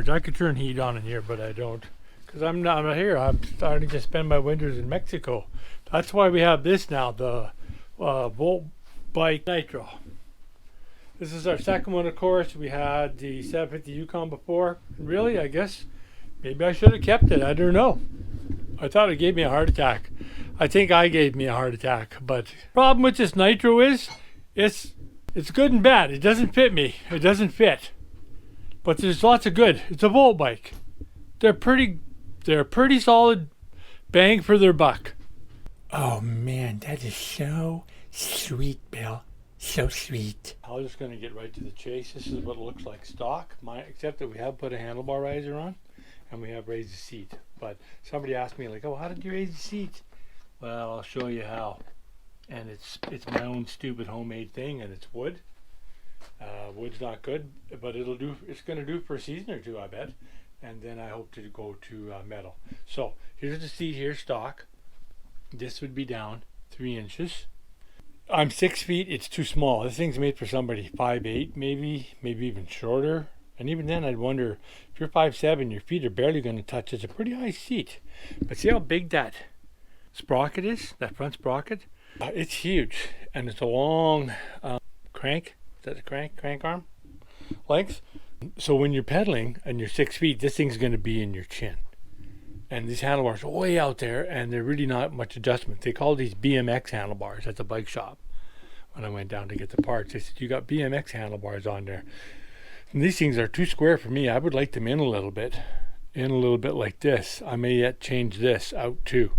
storage. I could turn heat on in here, but I don't. Because I'm not here. I'm starting to spend my winters in Mexico. That's why we have this now, the Voltbike Nitro. This is our second one, of course. We had the 750 Yukon before. Really, I guess maybe I should have kept it. I don't know. I thought it gave me a heart attack. I think I gave me a heart attack. But the problem with this Nitro is it's good and bad. It doesn't fit me. It doesn't fit. But there's lots of good. It's a Volt bike. They're pretty solid bang for their buck. Oh man, that is so sweet, Bill. So sweet. I'm just going to get right to the chase. This is what it looks like stock, except that we have put a handlebar riser on and we have raised the seat. But somebody asked me, like, oh, how did you raise the seat? Well, I'll show you how. And it's my own stupid homemade thing, and it's wood. Wood's not good, but it'll do. It's going to do for a season or two, I bet. And then I hope to go to metal. So here's the seat here, stock. This would be down 3 inches. I'm 6 feet. It's too small. This thing's made for somebody 5'8", maybe even shorter. And even then, I'd wonder if you're 5'7", your feet are barely going to touch. It's a pretty high seat. But see how big that sprocket is? That front sprocket? It's huge, and it's a long crank. Is that a crank arm length? So when you're pedaling and you're 6 feet, this thing's going to be in your chin. And these handlebars are way out there, and they're really not much adjustment. They call these BMX handlebars at the bike shop. When I went down to get the parts, they said, you got BMX handlebars on there. And these things are too square for me. I would like them in a little bit like this. I may yet change this out too,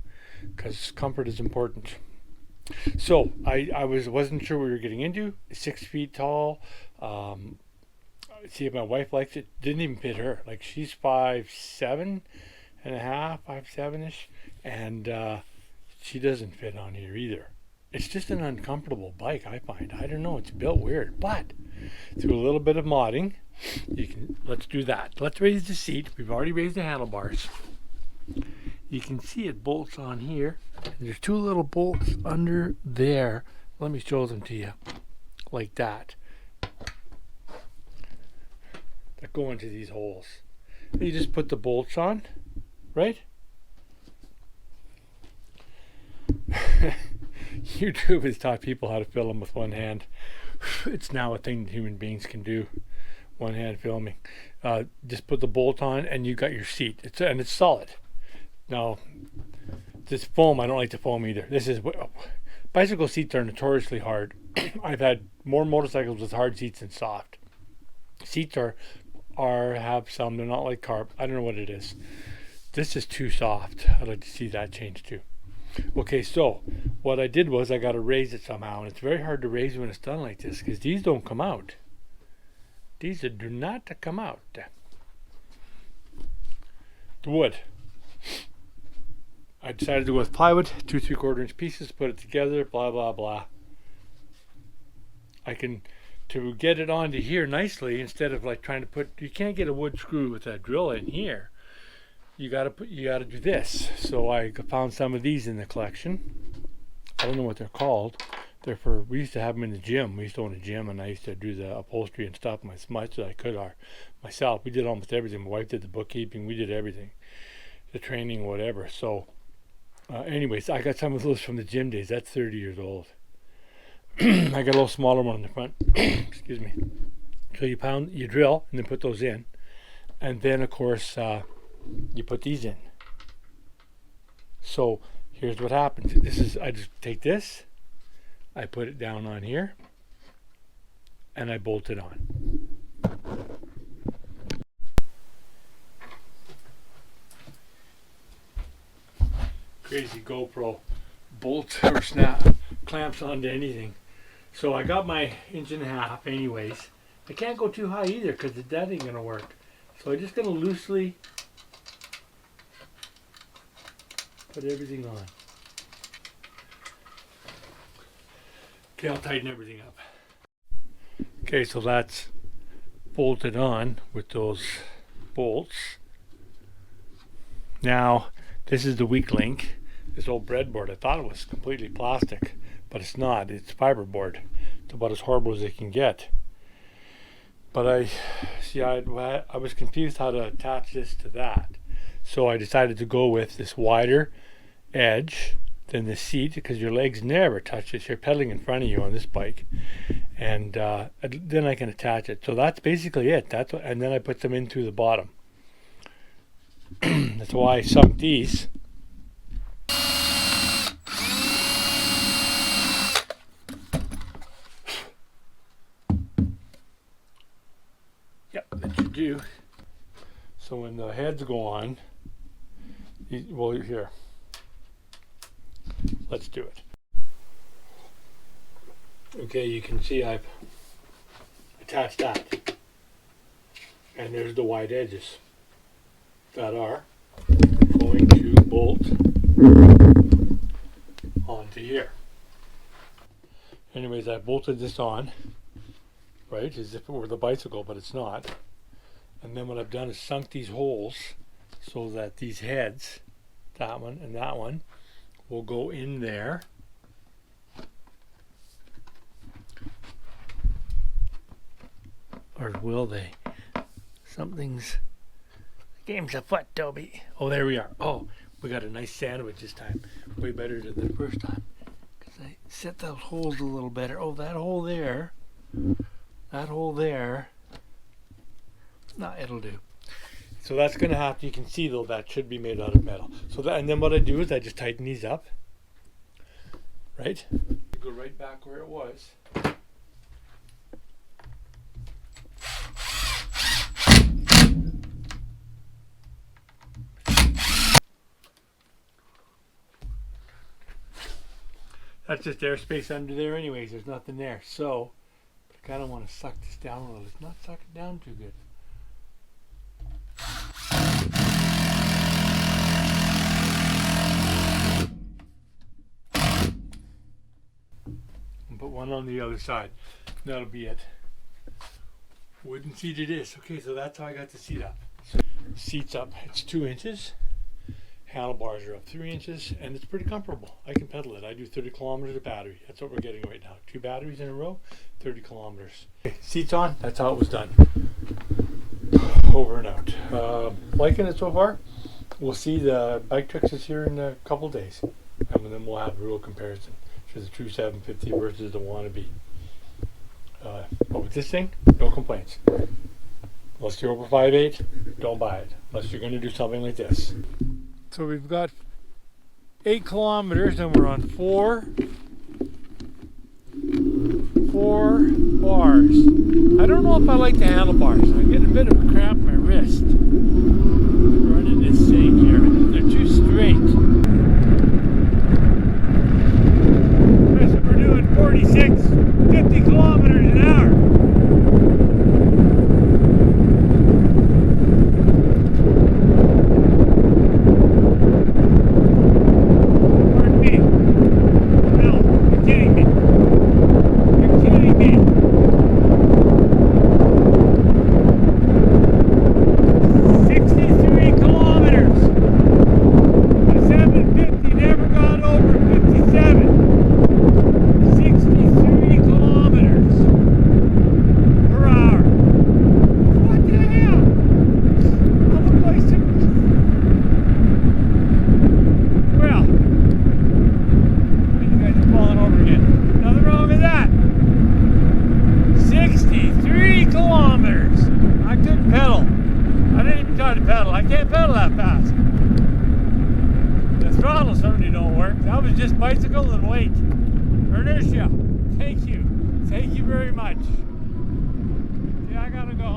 because comfort is important. So I wasn't sure what we were getting into. 6 feet tall. See if my wife likes it. Didn't even fit her. Like, she's 5'7" and a half, 5'7"-ish, and she doesn't fit on here either. It's just an uncomfortable bike, I find. I don't know, it's built weird, but through a little bit of modding, let's do that. Let's raise the seat. We've already raised the handlebars. You can see it bolts on here. There's 2 little bolts under there. Let me show them to you, like that. That go into these holes. You just put the bolts on, right? YouTube has taught people how to film with one hand. It's now a thing that human beings can do. One hand filming. Just put the bolt on and you got your seat. It's solid. Now, this foam, I don't like the foam either. Bicycle seats are notoriously hard. I've had more motorcycles with hard seats than soft. Seats have some, they're not like carb. I don't know what it is. This is too soft. I'd like to see that change too. Okay, so what I did was I got to raise it somehow, and it's very hard to raise when it's done like this because these don't come out. These do not come out. The wood. I decided to go with plywood, 2 3/4-inch pieces, put it together, blah blah blah. To get it onto here nicely, instead of like trying to you can't get a wood screw with a drill in here. You gotta do this. So I found some of these in the collection. I don't know what they're called. We used to have them in the gym. We used to own a gym, and I used to do the upholstery and stuff as much as I could myself. We did almost everything. My wife did the bookkeeping. We did everything, the training, whatever. So anyways, I got some of those from the gym days. That's 30 years old. I got a little smaller one on the front. Excuse me. So you drill, and then put those in, and then of course you put these in. So here's what happens. I just take this, I put it down on here, and I bolt it on. Crazy GoPro bolts or clamps onto anything. So I got my 1.5 inch anyways. I can't go too high either because that ain't gonna work. So I'm just gonna loosely put everything on. Okay, I'll tighten everything up. Okay, so that's bolted on with those bolts. Now, this is the weak link. This old breadboard, I thought it was completely plastic, but it's not. It's fiberboard. It's about as horrible as it can get. But I was confused how to attach this to that. So I decided to go with this wider edge than the seat, because your legs never touch this. You're pedaling in front of you on this bike. And then I can attach it. So that's basically it. And then I put them in through the bottom. That's why I sunk these. Yep, that you do. So when the heads go on, well, here. Let's do it. Okay, you can see I've attached that. And there's the wide edges that are going to bolt onto here. Anyways, I bolted this on, right, as if it were the bicycle, but it's not. And then what I've done is sunk these holes so that these heads, that one and that one, will go in there. Or will they? Something's... The game's afoot, Toby. Oh, there we are. Oh, we got a nice sandwich this time. Way better than the first time. Because I set those holes a little better. Oh, that hole there. That hole there. Nah, it'll do. So that's going to have to, you can see though, that should be made out of metal. So that, and then what I do is I just tighten these up. Right? Go right back where it was. That's just airspace under there anyways, there's nothing there. So, but I kind of want to suck this down a little. It's not sucking down too good. And put one on the other side. That'll be it. Wooden seat it is. Okay, so that's how I got the seat up. So, seat's up, it's 2 inches. Handlebars are up 3 inches, and it's pretty comfortable. I can pedal it. I do 30 kilometers of battery. That's what we're getting right now. 2 batteries in a row, 30 kilometers. Okay, seats on, that's how it was done. Over and out. Liking it so far. We'll see the bike tricks is here in a couple days. And then we'll have a real comparison to the true 750 versus the wannabe. But with this thing, no complaints. Unless you're over 5'8", don't buy it. Unless you're going to do something like this. So we've got 8 kilometers and we're on 4 bars. I don't know if I like the handlebars. I'm getting a bit of a cramp in my wrist running this thing here. They're too straight. We're doing 46, 50 kilometers an hour. That was just bicycle and weight. Inertia. Thank you. Thank you very much. Yeah, I gotta go home.